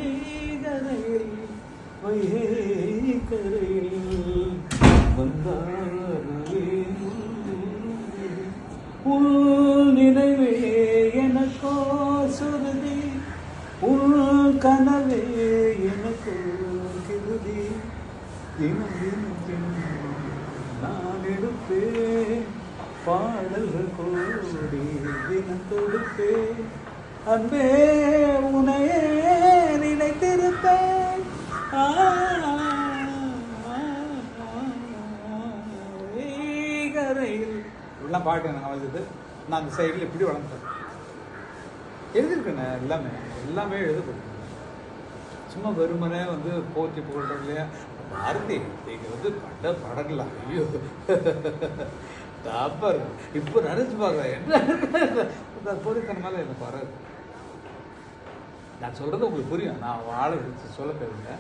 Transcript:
வைகரையில் வைகரையில் வந்தாரே உள் நினைவே எனக்கோ சுருதி உள் கனவே எனக்கு கிருதி தினம் தினம் தினம் நான் எடுப்பேன் பாடல்கள் கோடி தினம் தொடுப்பேன் அன்பே உனையே நினைத்திருப்பேன் கரையில் இப்படிலாம் பாட்டு எனக்கு அமைஞ்சது. நான் அந்த சைடில் எப்படி வளர்ந்தேன் எழுதியிருக்கேண்ணே. எல்லாமே எழுதப்படும். சும்மா வெறுமனே வந்து போற்றி புகழ்றது இல்லையா. பாரதி நீங்கள் வந்து பட படலாம். ஐயோ தாப்பர் இப்போ நினைச்சு பார்க்குறேன் என்ன போலித்தனமால எனக்கு வராது. நான் சொல்கிறது உங்களுக்கு புரியும். நான் வாழ சொல்ல தேவையில்லை.